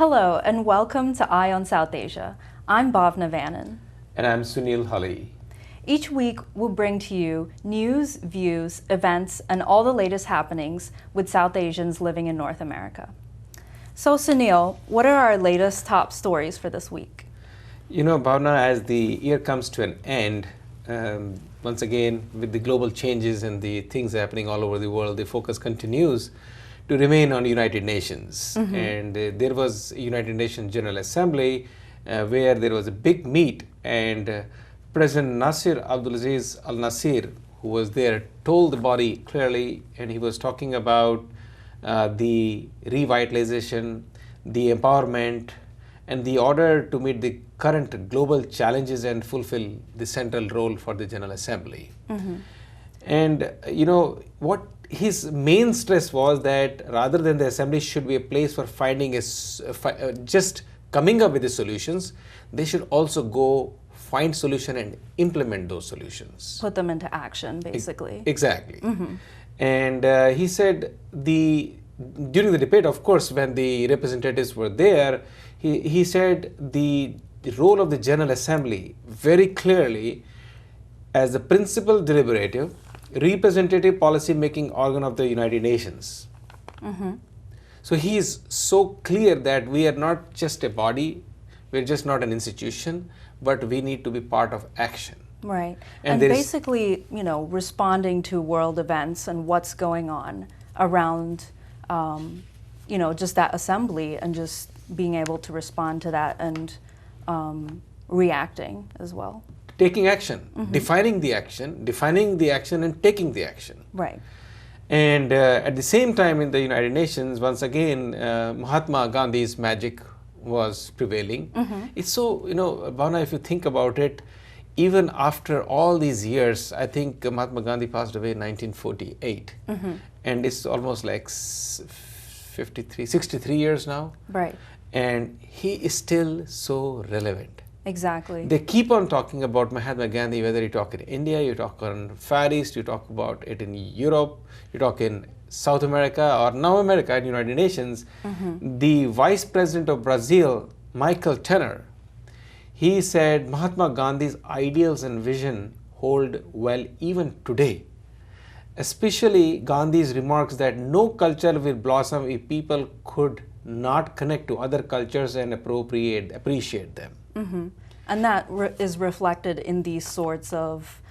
Hello and welcome to Eye on South Asia. I'm Bhavna Vanan. And I'm Sunil Hali. Each week we'll bring to you news, views, events, and all the latest happenings with South Asians living in North America. So Sunil, what are our latest top stories for this week? You know, Bhavna, as the year comes to an end, once again, with the global changes and the things happening all over the world, the focus continues to remain on United Nations. And there was a United Nations General Assembly where there was a big meet, and President Nasir Abdulaziz Al Nasir, who was there, told the body clearly, and he was talking about the revitalization, the empowerment, and the order to meet the current global challenges and fulfill the central role for the General Assembly. And you know, what his main stress was that rather than the assembly should be a place for finding just coming up with the solutions, they should also go find solution and implement those solutions. Put them into action, basically. Exactly. And he said during the debate, of course, when the representatives were there, he said the role of the General Assembly very clearly as the principal deliberative, representative policy-making organ of the United Nations. So he is so clear that we are not just a body, we're just not an institution, but we need to be part of action. Right. And basically, you know, responding to world events and what's going on around, you know, just that assembly and just being able to respond to that and reacting as well. Taking action, defining the action and taking the action. Right. And at the same time in the United Nations, once again, Mahatma Gandhi's magic was prevailing. It's so, you know, Bhavna, if you think about it, even after all these years, I think Mahatma Gandhi passed away in 1948. And it's almost like 63 years now. Right. And he is still so relevant. Exactly. They keep on talking about Mahatma Gandhi, whether you talk in India, you talk on Far East, you talk about it in Europe, you talk in South America or now America and United Nations. The Vice President of Brazil, Michael Temer, he said Mahatma Gandhi's ideals and vision hold well even today. Especially Gandhi's remarks that no culture will blossom if people could not connect to other cultures and appreciate them. And that is reflected in these sorts of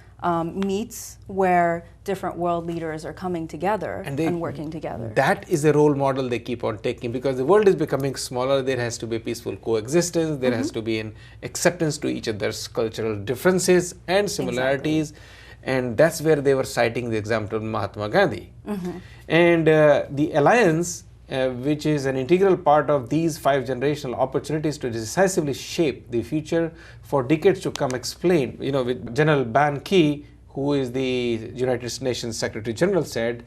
meets where different world leaders are coming together and working together. That is a role model they keep on taking, because the world is becoming smaller. There has to be peaceful coexistence. There has to be an acceptance to each other's cultural differences and similarities. And that's where they were citing the example of Mahatma Gandhi. And the alliance, which is an integral part of these 5 generational opportunities to decisively shape the future for decades to come, explained, you know, with General Ban Ki, who is the United Nations Secretary General, said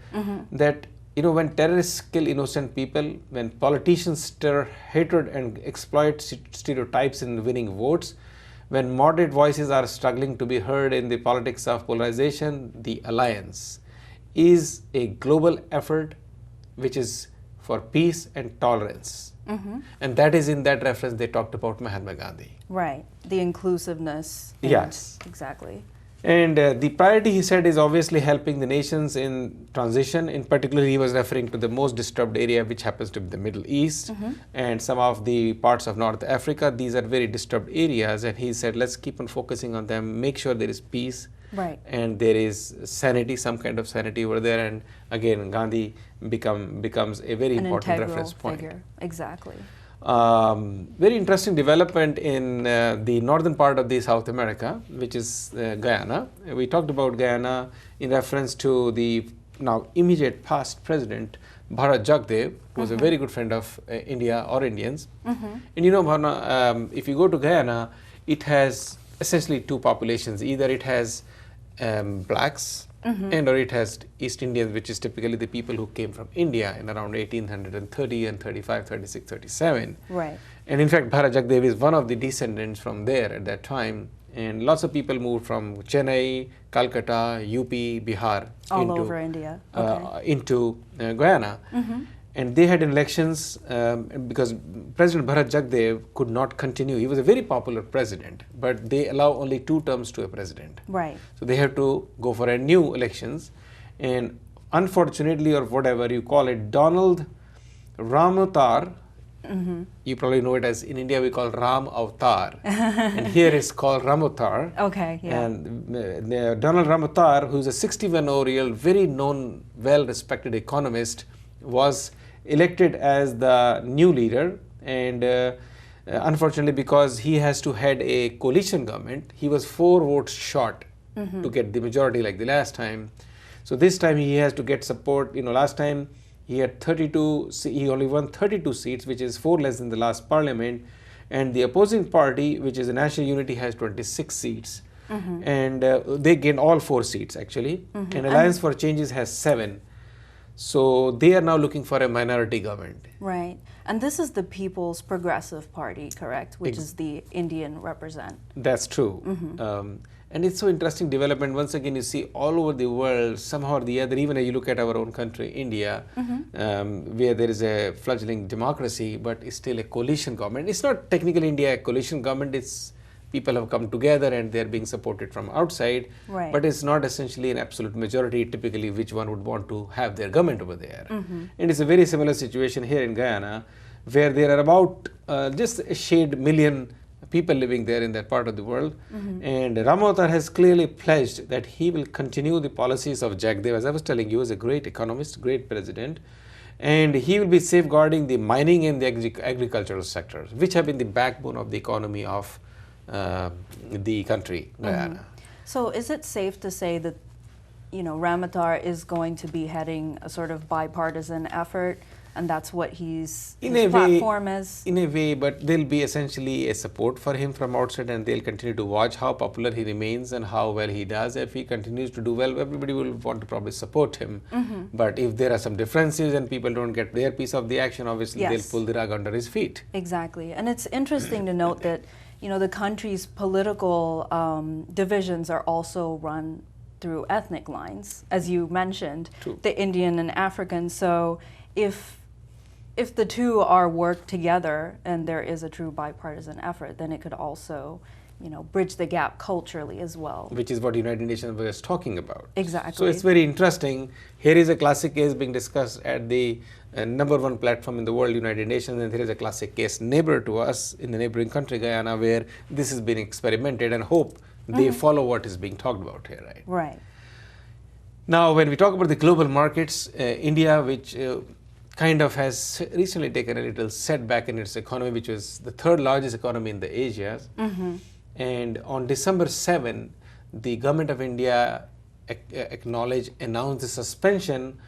that, you know, when terrorists kill innocent people, when politicians stir hatred and exploit stereotypes in winning votes, when moderate voices are struggling to be heard in the politics of polarization, the alliance is a global effort which is for peace and tolerance. And that is in that reference they talked about Mahatma Gandhi. Right, the inclusiveness. Yes. Exactly. And the priority, he said, is obviously helping the nations in transition. In particular, he was referring to the most disturbed area, which happens to be the Middle East and some of the parts of North Africa. These are very disturbed areas, and he said, let's keep on focusing on them, make sure there is peace. Right. And there is sanity, some kind of sanity over there. And again, Gandhi becomes a very important reference point. Figure. Exactly. Very interesting development in the northern part of the South America, which is Guyana. We talked about Guyana in reference to the now immediate past president, Bharat Jagdev, who was a very good friend of India or Indians. And you know, Bhavna, if you go to Guyana, it has essentially 2 populations. Either it has blacks and or it has East Indians, which is typically the people who came from India in around 1830 and 35, 36, 37. Right. And in fact, Bharat Jagdev is one of the descendants from there at that time. And lots of people moved from Chennai, Calcutta, UP, Bihar all over India. into Guyana. and they had elections because President Bharat Jagdev could not continue. He was a very popular president, but they allow only 2 terms to a president. Right. So they have to go for a new elections, and unfortunately, or whatever you call it, Donald Ramotar, you probably know it as, in India we call Ram Avatar, and here it's called Ramotar. Okay, yeah. And Donald Ramotar, who's a 61-year-old, very known, well-respected economist, was elected as the new leader, and unfortunately, because he has to head a coalition government, he was 4 votes short to get the majority like the last time. So this time he has to get support. Last time he had 32, he only won 32 seats, which is 4 less than the last parliament, and the opposing party, which is the National Unity, has 26 seats, and they gained all 4 seats actually, and Alliance for Changes has 7. So they are now looking for a minority government. Right. And this is the People's Progressive Party, correct? Which is the Indian represent. That's true. And it's so interesting development. Once again, you see all over the world, somehow or the other, even if you look at our own country, India, where there is a fledgling democracy, but it's still a coalition government. It's not technically India a coalition government, it's people have come together and they're being supported from outside, Right. but it's not essentially an absolute majority, typically which one would want to have their government over there. And it's a very similar situation here in Guyana, where there are about just a shade million people living there in that part of the world. And Ramotar has clearly pledged that he will continue the policies of Jagdev. As I was telling you, he was a great economist, great president, and he will be safeguarding the mining and the agricultural sectors, which have been the backbone of the economy of the country, Guyana. So is it safe to say that, Ramotar is going to be heading a sort of bipartisan effort, and that's what his platform is? In a way, but there'll be essentially a support for him from outside, and they'll continue to watch how popular he remains and how well he does. If he continues to do well, everybody will want to probably support him. But if there are some differences and people don't get their piece of the action, obviously they'll pull the rug under his feet. Exactly. And it's interesting to note that the country's political divisions are also run through ethnic lines, as you mentioned, the Indian and African. So if the two are worked together and there is a true bipartisan effort, then it could also, bridge the gap culturally as well. Which is what United Nations was talking about. Exactly. So it's very interesting. Here is a classic case being discussed at the #1 platform in the world, United Nations, and there is a classic case neighbor to us in the neighboring country, Guyana, where this is being experimented, and hope they follow what is being talked about here, right? Right. Now, when we talk about the global markets, India, which kind of has recently taken a little setback in its economy, which was the 3rd largest economy in the Asia. And on December 7, the government of India announced the suspension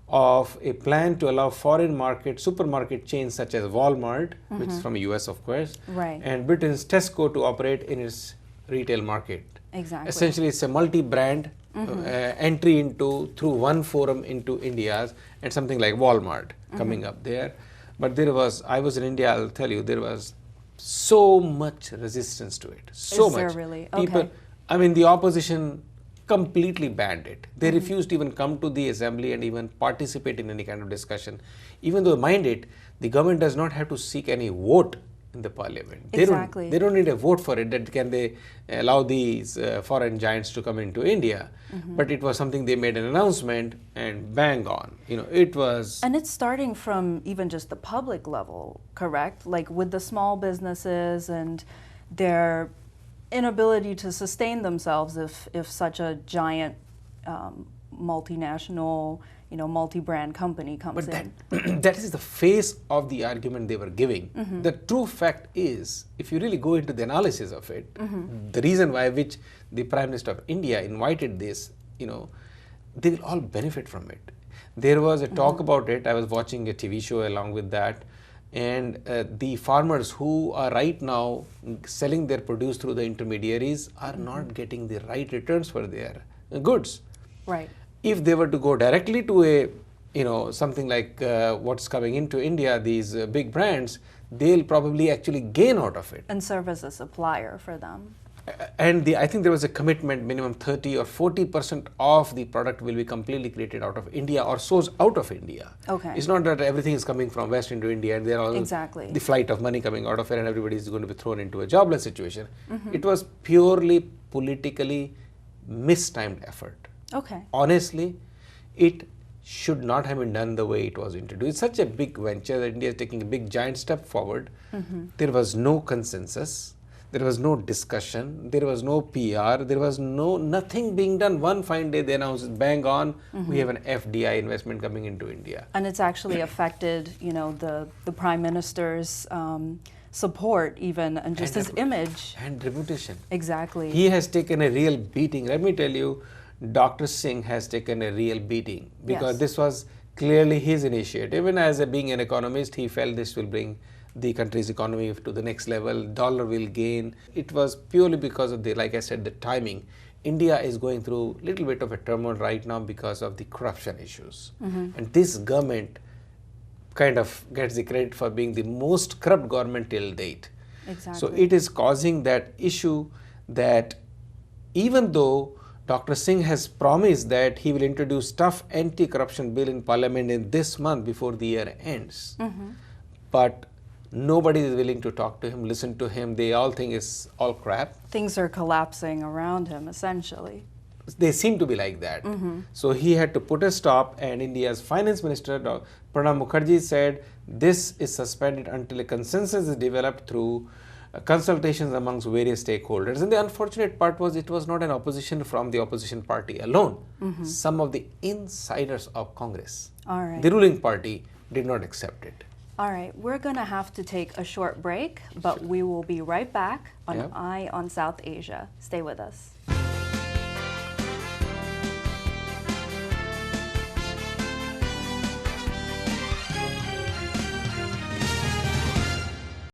of a plan to allow foreign supermarket chains such as Walmart, which is from the US, of course, and Britain's Tesco to operate in its retail market. Exactly. Essentially, it's a multi-brand entry through one forum into India, and something like Walmart coming up there. But I was in India, I'll tell you, there was so much resistance to it. So much. Is there really? People, Okay. I mean, the opposition completely banned it. They refused to even come to the assembly and even participate in any kind of discussion. Even though, mind it, the government does not have to seek any vote in the parliament. Exactly. They don't need a vote for it. That can they allow these foreign giants to come into India? But it was something they made an announcement and bang on. It was. And it's starting from even just the public level, correct? Like with the small businesses and their inability to sustain themselves if such a giant multinational, multi-brand company comes in. But that is the face of the argument they were giving. The true fact is, if you really go into the analysis of it, the reason why which the Prime Minister of India invited this, they will all benefit from it. There was a talk about it. I was watching a TV show along with that, and the farmers who are right now selling their produce through the intermediaries are not getting the right returns for their goods. Right. If they were to go directly to a, something like what's coming into India, these big brands, they'll probably actually gain out of it. And serve as a supplier for them. And I think there was a commitment, minimum 30 or 40% of the product will be completely created out of India or sourced out of India. Okay. It's not that everything is coming from West into India and there are all Exactly. the flight of money coming out of it and everybody is going to be thrown into a jobless situation. It was purely politically mistimed effort. Okay. Honestly, it should not have been done the way it was introduced. It's such a big venture that India is taking a big giant step forward. There was no consensus. There was no discussion, there was no PR, there was nothing being done. One fine day they announced, bang on, we have an FDI investment coming into India. And it's actually affected, the Prime Minister's support even, and just his image. And reputation. Exactly. He has taken a real beating. Let me tell you, Dr. Singh has taken a real beating because this was clearly his initiative. And as being an economist, he felt this will bring the country's economy to the next level, dollar will gain. It was purely because of like I said, the timing. India is going through a little bit of a turmoil right now because of the corruption issues. And this government kind of gets the credit for being the most corrupt government till date. Exactly. So it is causing that issue that even though Dr. Singh has promised that he will introduce tough anti-corruption bill in parliament in this month before the year ends, but nobody is willing to talk to him, listen to him. They all think it's all crap. Things are collapsing around him, essentially. They seem to be like that. So he had to put a stop, and India's finance minister, Pranab Mukherjee, said this is suspended until a consensus is developed through consultations amongst various stakeholders. And the unfortunate part was it was not an opposition from the opposition party alone. Some of the insiders of Congress, the ruling party, did not accept it. All right, we're going to have to take a short break, but we will be right back on Eye on South Asia. Stay with us.